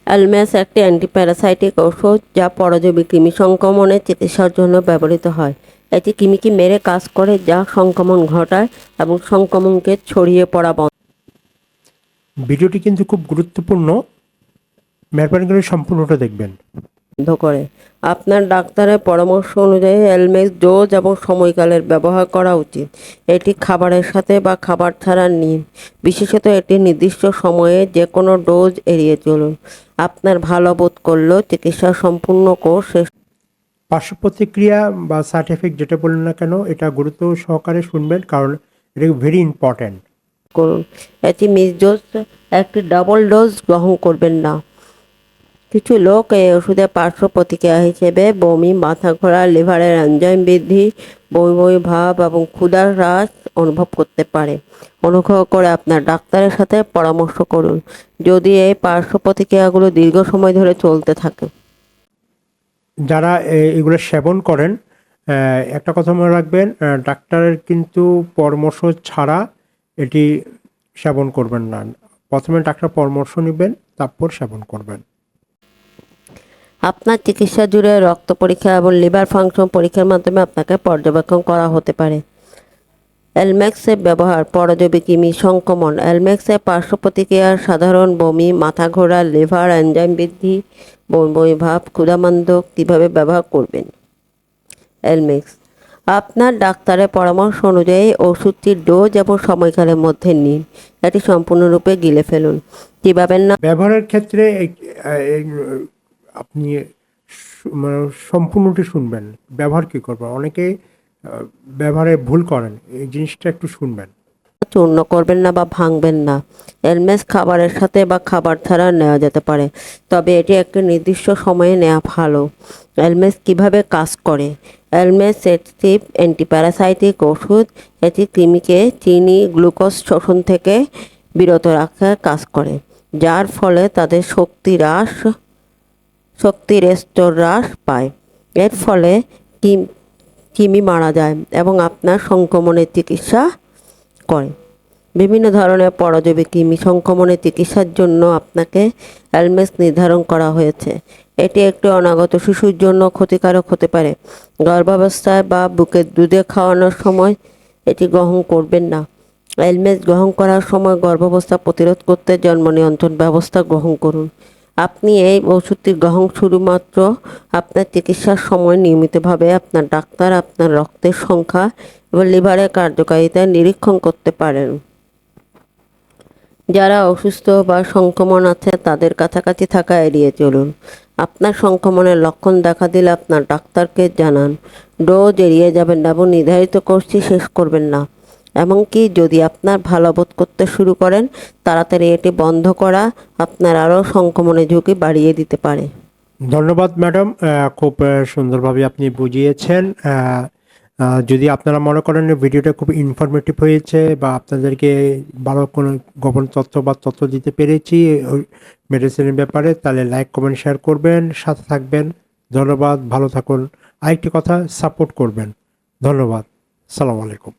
অ্যালমেস একটি অ্যান্টিপ্যারাসাইটিক ওষুধ যা পরজীবী কৃমি সংক্রমণের চিকিৎসার জন্য ব্যবহৃত হয়। এটি কৃমিকে মেরে কাজ করে যা সংক্রমণ ঘটায় এবং সংক্রমণকে ছড়িয়ে পড়া ভিডিওটি কিন্তু খুব গুরুত্বপূর্ণ, মেহরবানি করে সম্পূর্ণটা দেখবেন। বন্ধ করে। আপনার ডাক্তারের পরামর্শ অনুযায়ী অ্যালমেক্স ডোজ এবং সময়কালের ব্যবহার করা উচিত। এটি খাবারের সাথে বা খাবার ছাড়া নিন, বিশেষত এটি নির্দিষ্ট সময়ে যে কোনো ডোজ এড়িয়ে চলুন। আপনার ভালো বোধ করলেও চিকিৎসার সম্পূর্ণ কোর্স শেষ পার্শ্ব প্রতিক্রিয়া বা সাইড এফেক্ট যেটা বললেন না কেন, এটা গুরুত্ব সহকারে শুনবেন, কারণ এটা ভেরি ইম্পর্ট্যান্ট। করুন। এটি মিস ডোজ, একটি ডাবল ডোজ গ্রহণ করবেন না। কিছু লোক এই ওষুধের পার্শ্ব প্রতিক্রিয়া হিসেবে বমি, মাথা ঘোরা, লিভারের এনজাইম বৃদ্ধি, বমি বমি ভাব এবং ক্ষুধার হ্রাস অনুভব করতে পারে। অনুগ্রহ করে আপনার ডাক্তারের সাথে পরামর্শ করুন যদি এই পার্শ্ব প্রতিক্রিয়াগুলো দীর্ঘ সময় ধরে চলতে থাকে। যারা এগুলো সেবন করেন, একটা কথা মনে রাখবেন, ডাক্তারের কিন্তু পরামর্শ ছাড়া এটি সেবন করবেন না। প্রথমে ডাক্তার পরামর্শ নেবেন, তারপর সেবন করবেন। আপনার চিকিৎসা জুড়ে রক্ত পরীক্ষা এবং লিভার ফাংশন পরীক্ষার মাধ্যমে আপনাকে পর্যবেক্ষণ করা হতে পারে। অ্যালমেক্সের ব্যবহার পরজীবী কৃমি সংক্রমণ। অ্যালমেক্সের পার্শ্ব প্রতিক্রিয়া সাধারণ বমি, মাথা ঘোরা, লিভার এনজাইম বৃদ্ধি, বমি বমি ভাব, ক্ষুধামান্দ্য। কীভাবে ব্যবহার করবেন অ্যালমেক্স? আপনার ডাক্তারের পরামর্শ অনুযায়ী ওষুধটির ডোজ এবং সময়কালের মধ্যে নিন। এটি সম্পূর্ণরূপে গিলে ফেলুন। কীভাবে না ব্যবহারের ক্ষেত্রে আপনি মানে সম্পূর্ণটি শুনবেন। ব্যবহার কী করবেন, অনেকে ব্যবহারে ভুল করেন, এই জিনিসটা একটু শুনবেন। চূর্ণ করবেন না বা ভাঙবেন না। অ্যালমেস খাবারের সাথে বা খাবার ছাড়া নেওয়া যেতে পারে, তবে এটি একটি নির্দিষ্ট সময়ে নেওয়া ভালো। অ্যালমেস কিভাবে কাজ করে? অ্যালমেস একটি অ্যান্টিপ্যারাসাইটিক ওষুধ। এটি কৃমিকে চিনি গ্লুকোজ শোষণ থেকে বিরত রাখার কাজ করে, যার ফলে তাদের শক্তির স্তর হ্রাস পায়। এর ফলে কৃমি মারা যায় এবং আপনার সংক্রমণের চিকিৎসা করে। বিভিন্ন ধরনের পরজীবী কৃমি সংক্রমণের চিকিৎসার জন্য আপনাকে অ্যালমেস নির্ধারণ করা হয়েছে। এটি একটি অনাগত শিশুর জন্য ক্ষতিকারক হতে পারে। গর্ভাবস্থায় বা বুকের দুধে খাওয়ানোর সময় এটি গ্রহণ করবেন না। অ্যালমেস গ্রহণ করার সময় গর্ভাবস্থা প্রতিরোধ করতে জন্ম নিয়ন্ত্রণ ব্যবস্থা গ্রহণ করুন। আপনি এই ওষুধটি গ্রহণ শুধুমাত্র আপনার চিকিৎসার সময় নিয়মিতভাবে আপনার ডাক্তার আপনার রক্তের সংখ্যা এবং লিভারের কার্যকারিতা নিরীক্ষণ করতে পারেন। যারা অসুস্থ বা সংক্রমণ আছে তাদের কাছাকাছি থাকা এড়িয়ে চলুন। আপনার সংক্রমণের লক্ষণ দেখা দিলে আপনার ডাক্তারকে জানান। ডোজ এড়িয়ে যাবেন না এবং নির্ধারিত কোর্সটি শেষ করবেন না। এমনকি যদি আপনার ভালো বোধ করতে শুরু করেন, তাড়াতাড়ি এটি বন্ধ করা আপনার আরও সংক্রমণের ঝুঁকি বাড়িয়ে দিতে পারে। ধন্যবাদ ম্যাডাম, খুব সুন্দরভাবে আপনি বুঝিয়েছেন। যদি আপনারা মনে করেন ভিডিওটা খুব ইনফরমেটিভ হয়েছে বা আপনাদেরকে ভালো কোনো গোপন তথ্য বা তথ্য দিতে পেরেছি মেডিসিনের ব্যাপারে, তাহলে লাইক, কমেন্ট, শেয়ার করবেন, সাথে থাকবেন। ধন্যবাদ, ভালো থাকুন। আরেকটি কথা, সাপোর্ট করবেন। ধন্যবাদ। সালাম আলাইকুম।